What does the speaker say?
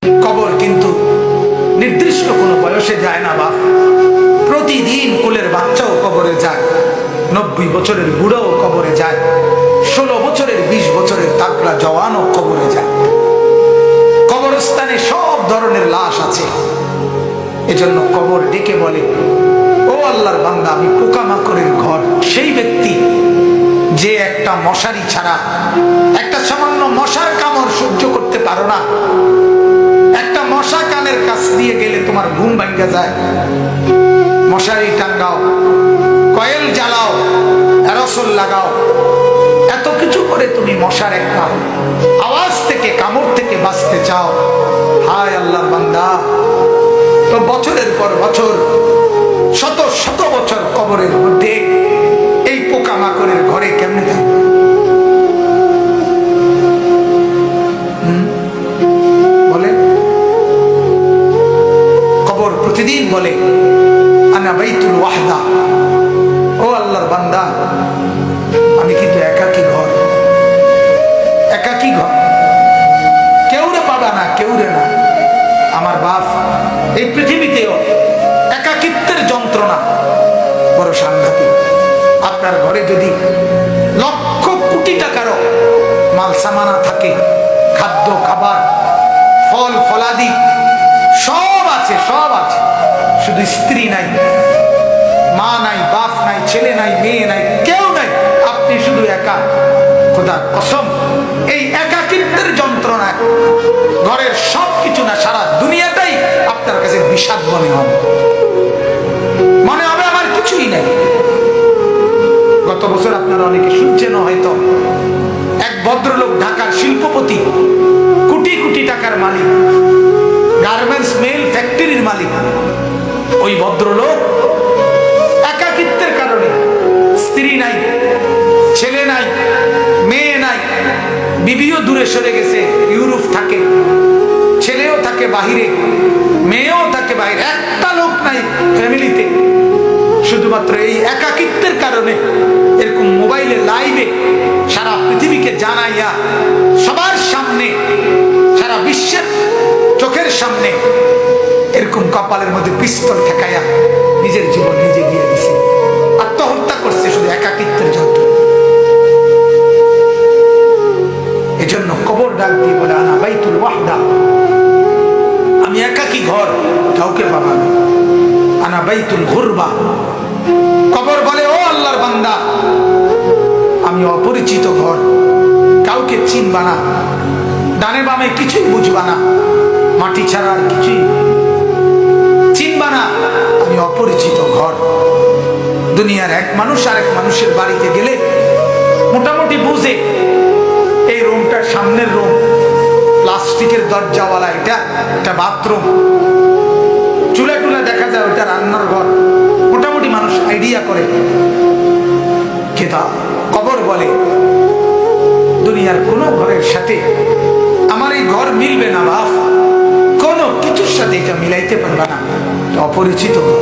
কবর কিন্তু নির্দিষ্ট কোনো বয়সে যায় না বাপ। প্রতিদিন কোলের বাচ্চাও কবরে যায়, 90 বছরের বুড়াও কবরে যায়, 16 বছরের 20 বছরের তাকড়া জওয়ানও কবরে যায়। কবরস্থানে সব ধরনের লাশ আছে। এজন্য কবর ডেকে বলে, ও আল্লাহর বান্দা, আমি পোকামাকড়ের ঘর। সেই ব্যক্তি যে একটা মশারি ছাড়া, একটা সামান্য মশার কামড় সহ্য করতে পারো না, একটা মশা কানের কাছ দিয়ে গেলে তোমার ঘুম ভাঙা যায়, মশারি টাঙ্গাও, কয়েল জ্বালাও, অ্যারোসল লাগাও, এত কিছু করে তুমি মশার একটা আওয়াজ থেকে, কামড় থেকে বাঁচতে চাও। হায় আল্লাহর বান্দা, তো বছরের পর বছর, শত শত বছর কবরের মধ্যে এই পোকামাকড়ের ঘরে কেমনে থাকবে? বলে কবর প্রতিদিন বলে, আনা বাইতুল ওয়াহদা, ও আল্লাহর বান্দা, আমি কিন্তু একাকী ঘর, একাকী ঘর, কেউ রে পাবা না, কেউ রে না। আমার বাপ, এই পৃথিবীতেও একাকিত্বের যন্ত্রণা বড় সাংঘাতিক। আপনার ঘরে যদি লক্ষ কোটি টাকারও মাল সামানা থাকে, খাদ্য খাবার, ফল ফলাদি সব আছে, সব আছে, শুধু স্ত্রী নাই, মা নাই, বাপ নাই, ছেলে নাই, মেয়ে নাই, কেউ নাই, আপনি শুধু একা। খোদার কসম, এই একাকিত্বের যন্ত্রণা, ঘরের সব কিছু না, সারা দুনিয়াটাই আপনার কাছে বিষাদ মনে হবে, মনে হবে আমার কিছুই নাই। গত বছর আপনারা অনেকে শুনছেন হয়তো, এক ভদ্রলোক, ঢাকার শিল্পপতি, কোটি কোটি টাকার মালিক, গার্মেন্টস মেল ফ্যাক্টরির মালিক, ওই ভদ্রলোক একাকিত্বের কারণে, স্ত্রী নাই, ছেলে নাই, মেয়ে নাই, বিবিও দূরে সরে গেছে, ইউরোপ থাকে, ছেলেও থাকে বাহিরে, মেয়েও থাকে বাহিরে, একটা লোক নাই ফ্যামিলিতে। শুধুমাত্র এই একাকিত্বের কারণে এরকম মোবাইলে লাইভে সারা পৃথিবীকে জানাইয়া, সবার সামনে, সারা বিশ্বের চোখের সামনে এরকম কপালের মধ্যে পিস্তল ঠেকাইয়া নিজের জীবন নিজে দিয়ে দিছে, আত্মহত্যা করছে শুধু একাকিত্বের জন্য। এজন্য কবর ডাক দিয়ে বলে, আনা বাইতুল ওয়াহদা, আমি একাকী ঘর, কাউকে পাবা না। আনা বাইতুল গুরবা, কবর বলে, ও আল্লাহর বান্দা, আমি অপরিচিত ঘর, কাউকে চিনবা না, ডানে বামে কিছুই বুঝবা না, মাটি ছাড়া আর কিছুই চিনবা না, আমি অপরিচিত ঘর। দুনিয়ার এক মানুষ আর এক মানুষের বাড়িতে গেলে মোটামুটি বুঝে, এই রুমটার সামনের রুম, প্লাস্টিকের দরজাওয়ালা, এটা একটা বাথরুম, চুলা টুলা দেখা যায়, ওটা রান্নার ঘর, মোটামুটি মানুষ আইডিয়া করে। কবর বলে, দুনিয়ার কোনো ঘরের সাথে আমার এই ঘর মিলবে না বাপ, কোনো কিছুর সাথে এটা মিলাইতে পারবে না, অপরিচিত ঘর।